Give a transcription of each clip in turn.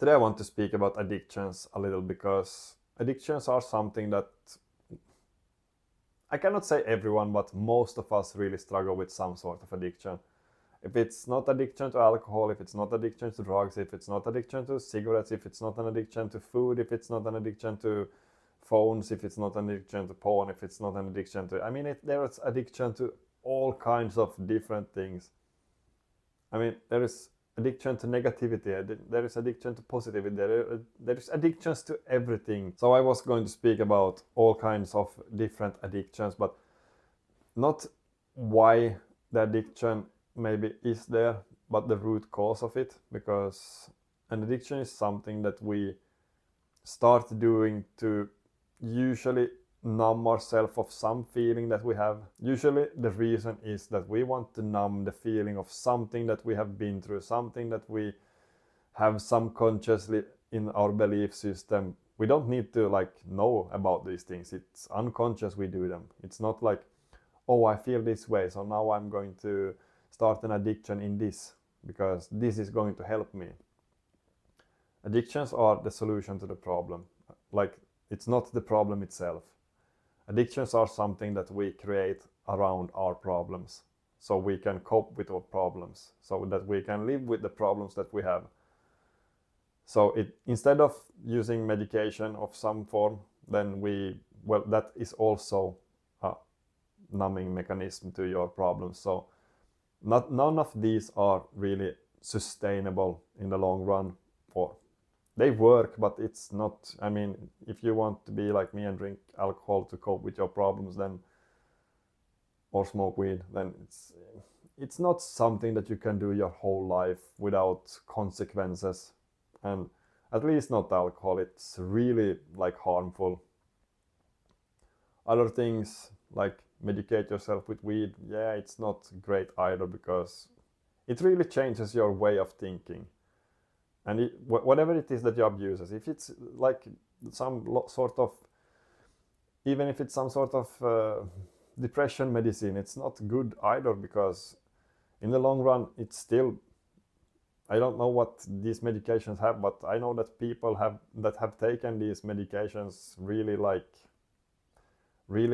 Today I want to speak about addictions a little because addictions are something that I cannot say everyone, but most of us really struggle with some sort of addiction. If it's not addiction to alcohol, if it's not addiction to drugs, if it's not addiction to cigarettes, if it's not an addiction to food, if it's not an addiction to phones, if it's not an addiction to porn, if it's not an addiction to... there's addiction to all kinds of different things. There is addiction to negativity, there is addiction to positivity, there is addictions to everything. So I was going to speak about all kinds of different addictions, but not why the addiction maybe is there, but the root cause of it, because an addiction is something that we start doing to usually numb ourselves of some feeling that we have. Usually the reason is that we want to numb the feeling of something that we have been through, something that we have subconsciously in our belief system. We don't need to know about these things. It's unconscious we do them. It's not like, oh, I feel this way, so now I'm going to start an addiction in this because this is going to help me. Addictions are the solution to the problem. It's not the problem itself. Addictions are something that we create around our problems, so we can cope with our problems, so that we can live with the problems that we have. So instead of using medication of some form, then that is also a numbing mechanism to your problems. So none of these are really sustainable in the long run, or they work, but it's not. If you want to be like me and drink alcohol to cope with your problems, then, or smoke weed, then it's not something that you can do your whole life without consequences. And at least not alcohol. It's really harmful. Other things like medicate yourself with weed, yeah, it's not great either, because it really changes your way of thinking. And whatever it is that you abuse, if it's some sort of, even if it's some sort of depression medicine, it's not good either, because in the long run it's still, I don't know what these medications have, but I know that people that have taken these medications really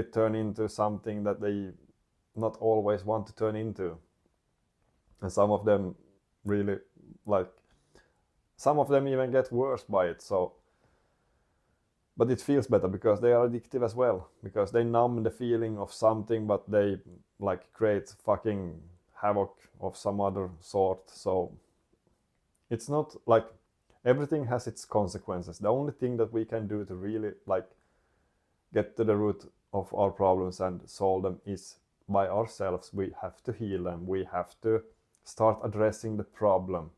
turn into something that they not always want to turn into. And some of them really some of them even get worse by it. So, but it feels better because they are addictive as well, because they numb the feeling of something, but they create fucking havoc of some other sort. So it's not everything has its consequences. The only thing that we can do to really get to the root of our problems and solve them is by ourselves. We have to heal them. We have to start addressing the problem,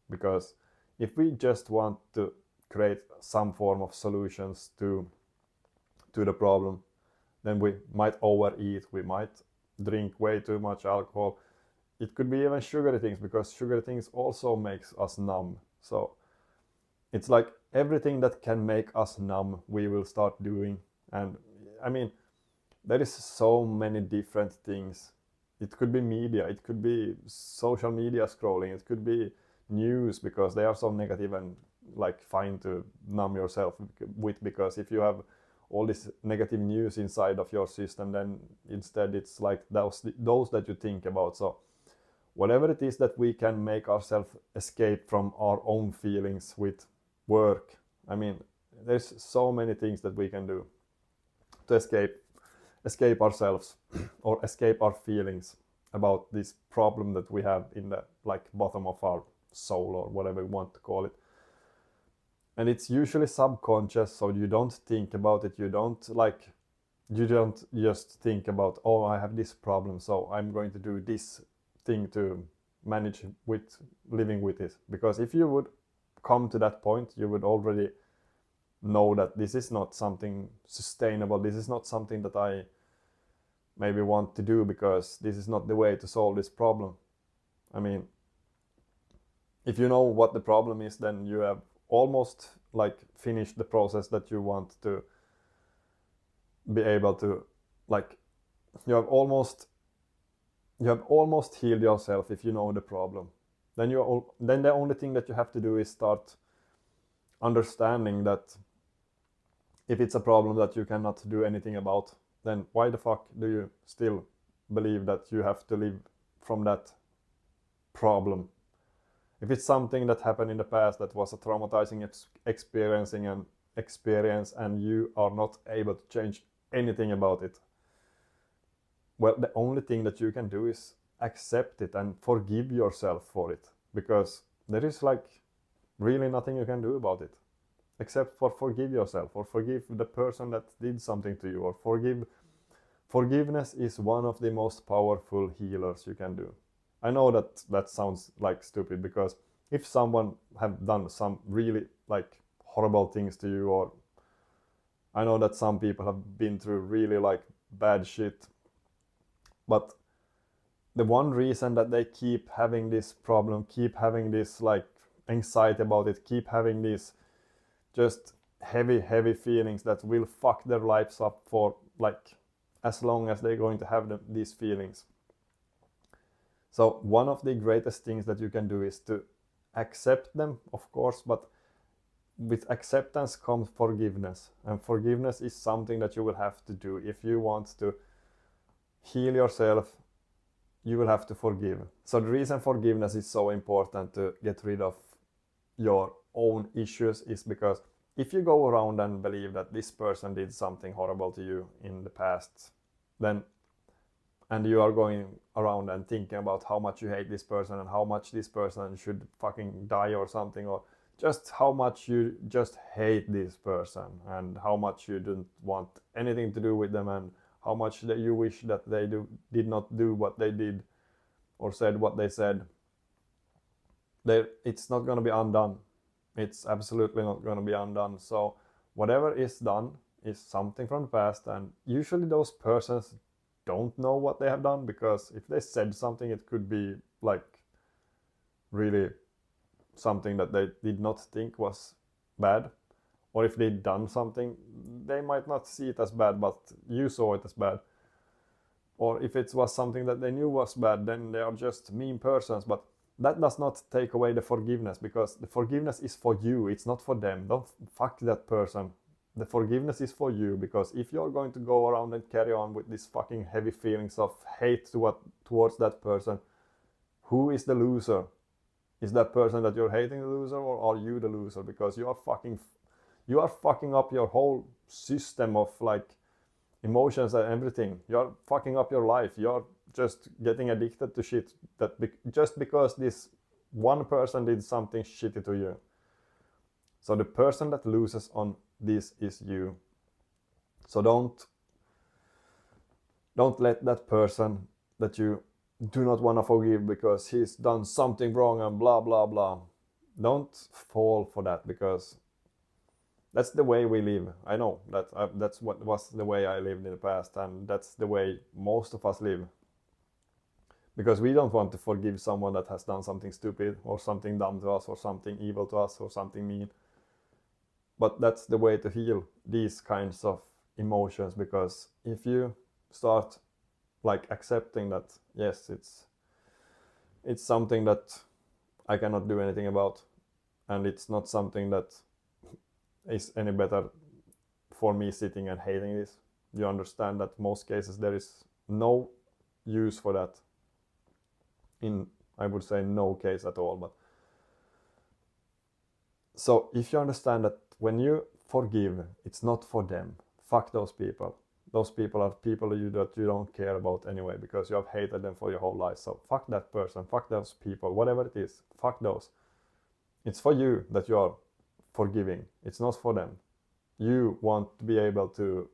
because if we just want to create some form of solutions to the problem, then we might overeat, we might drink way too much alcohol. It could be even sugary things, because sugary things also makes us numb. So it's everything that can make us numb, we will start doing. And there is so many different things. It could be media, it could be social media scrolling, it could be news, because they are so negative and fine to numb yourself with, because if you have all this negative news inside of your system, then instead it's those that you think about. So whatever it is that we can make ourselves escape from our own feelings with work, there's so many things that we can do to escape ourselves or escape our feelings about this problem that we have in the bottom of our soul, or whatever you want to call it. And it's usually subconscious, so you don't think about it. You don't just think about, oh, I have this problem, so I'm going to do this thing to manage with living with it. Because if you would come to that point, you would already know that this is not something sustainable. This is not something that I maybe want to do, because this is not the way to solve this problem. If you know what the problem is, then you have almost finished the process that you want to be able to you have almost healed yourself if you know the problem. Then the only thing that you have to do is start understanding that if it's a problem that you cannot do anything about, then why the fuck do you still believe that you have to live from that problem? If it's something that happened in the past that was a traumatizing experience and you are not able to change anything about it, well, the only thing that you can do is accept it and forgive yourself for it, because there is like really nothing you can do about it except for forgive yourself or forgive the person that did something to you, or forgiveness is one of the most powerful healers you can do. I know that sounds like stupid, because if someone have done some really like horrible things to you, or I know that some people have been through really like bad shit, but the one reason that they keep having this problem, keep having this like anxiety about it, keep having these just heavy feelings that will fuck their lives up for like as long as they're going to have these feelings. So one of the greatest things that you can do is to accept them, of course, but with acceptance comes forgiveness, and forgiveness is something that you will have to do. If you want to heal yourself, you will have to forgive. So the reason forgiveness is so important to get rid of your own issues is because if you go around and believe that this person did something horrible to you in the past, then and you are going around and thinking about how much you hate this person and how much this person should fucking die or something, or just how much you just hate this person and how much you don't want anything to do with them, and how much that you wish that they did not do what they did or said what they said, it's not going to be undone. It's absolutely not going to be undone. So whatever is done is something from the past, and usually those persons don't know what they have done, because if they said something, it could be like really something that they did not think was bad, or if they'd done something, they might not see it as bad, but you saw it as bad. Or if it was something that they knew was bad, then they are just mean persons. But that does not take away the forgiveness, because the forgiveness is for you, it's not for them. Don't fuck that person. The forgiveness is for you, because if you're going to go around and carry on with these fucking heavy feelings of hate towards that person, who is the loser? Is that person that you're hating the loser, or are you the loser? Because you are fucking up your whole system of like emotions and everything. You're fucking up your life. You're just getting addicted to shit just because this one person did something shitty to you. So the person that loses on this is you. So don't let that person that you do not want to forgive because he's done something wrong and blah blah blah, don't fall for that, because that's the way we live. I know that's what was the way I lived in the past, and that's the way most of us live, because we don't want to forgive someone that has done something stupid or something dumb to us or something evil to us or something mean. But that's the way to heal these kinds of emotions, because if you start like accepting that yes, it's something that I cannot do anything about, and it's not something that is any better for me sitting and hating this, you understand that most cases there is no use for that, in I would say no case at all. But so if you understand that when you forgive, it's not for them, fuck those people. Those people are people that you don't care about anyway, because you have hated them for your whole life. So fuck that person, fuck those people, whatever it is, fuck those. It's for you that you are forgiving. It's not for them. You want to be able to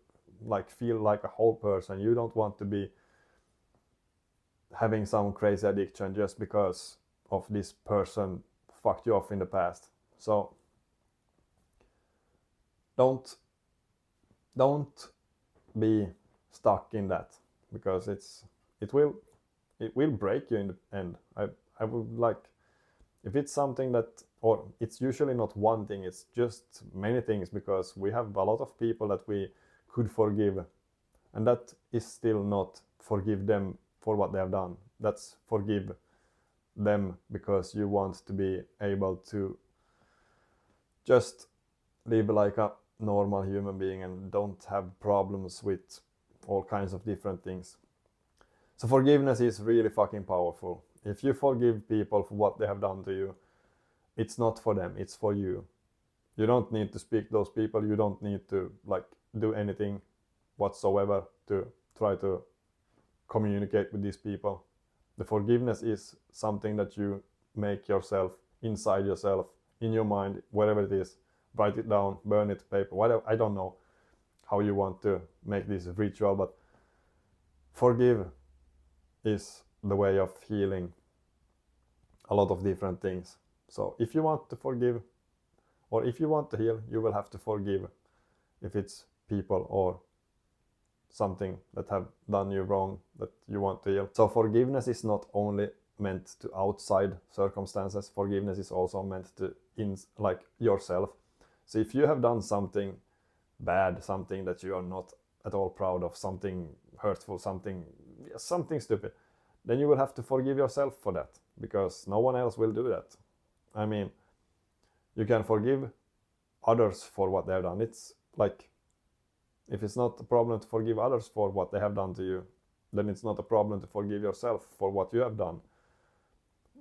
like feel like a whole person. You don't want to be having some crazy addiction just because of this person fucked you off in the past. So don't be stuck in that, because it will break you in the end. I would like, if it's something that, or it's usually not one thing, it's just many things, because we have a lot of people that we could forgive, and that is still not forgive them for what they have done. That's forgive them because you want to be able to just live like a normal human being and don't have problems with all kinds of different things. So forgiveness is really fucking powerful. If you forgive people for what they have done to you, it's not for them, it's for you. You don't need to speak to those people, you don't need to like do anything whatsoever to try to communicate with these people. The forgiveness is something that you make yourself, inside yourself, in your mind, whatever it is. Write it down, burn it, paper, whatever. I don't know how you want to make this ritual, but forgive is the way of healing a lot of different things. So if you want to forgive, or if you want to heal, you will have to forgive, if it's people or something that have done you wrong that you want to heal. So forgiveness is not only meant to outside circumstances, forgiveness is also meant to like yourself. So if you have done something bad, something that you are not at all proud of, something hurtful, something stupid, then you will have to forgive yourself for that, because no one else will do that. I mean, you can forgive others for what they have done. It's like, if it's not a problem to forgive others for what they have done to you, then it's not a problem to forgive yourself for what you have done.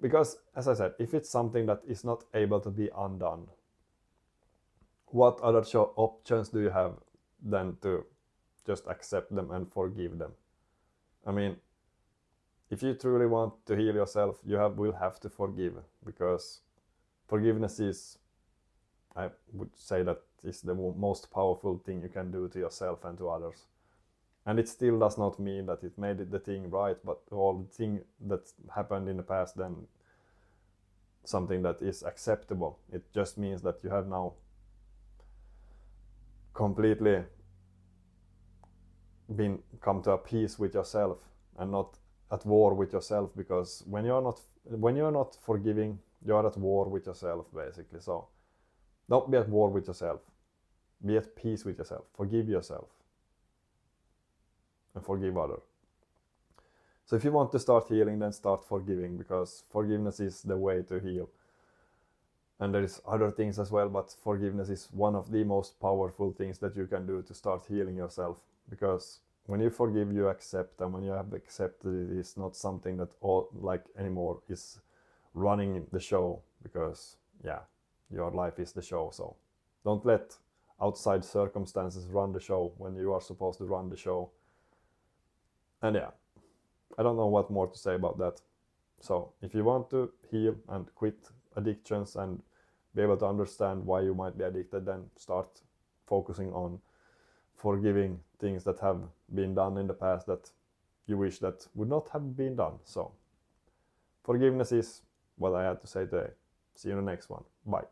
Because, as I said, if it's something that is not able to be undone, what other options do you have than to just accept them and forgive them? I mean, if you truly want to heal yourself, you will have to forgive, because forgiveness is, I would say, that is the most powerful thing you can do to yourself and to others. And it still does not mean that it made it the thing right, but all the thing that happened in the past, then something that is acceptable. It just means that you have now completely come to a peace with yourself and not at war with yourself, because when you're not forgiving, you're at war with yourself, basically. So don't be at war with yourself. Be at peace with yourself. Forgive yourself. And forgive others. So if you want to start healing, then start forgiving, because forgiveness is the way to heal. And there is other things as well, but forgiveness is one of the most powerful things that you can do to start healing yourself. Because when you forgive, you accept, and when you have accepted, it is not something that anymore is running the show, because your life is the show. So don't let outside circumstances run the show when you are supposed to run the show. And I don't know what more to say about that. So if you want to heal and quit addictions and be able to understand why you might be addicted, then start focusing on forgiving things that have been done in the past that you wish that would not have been done. So forgiveness is what I had to say today. See you in the next one. Bye.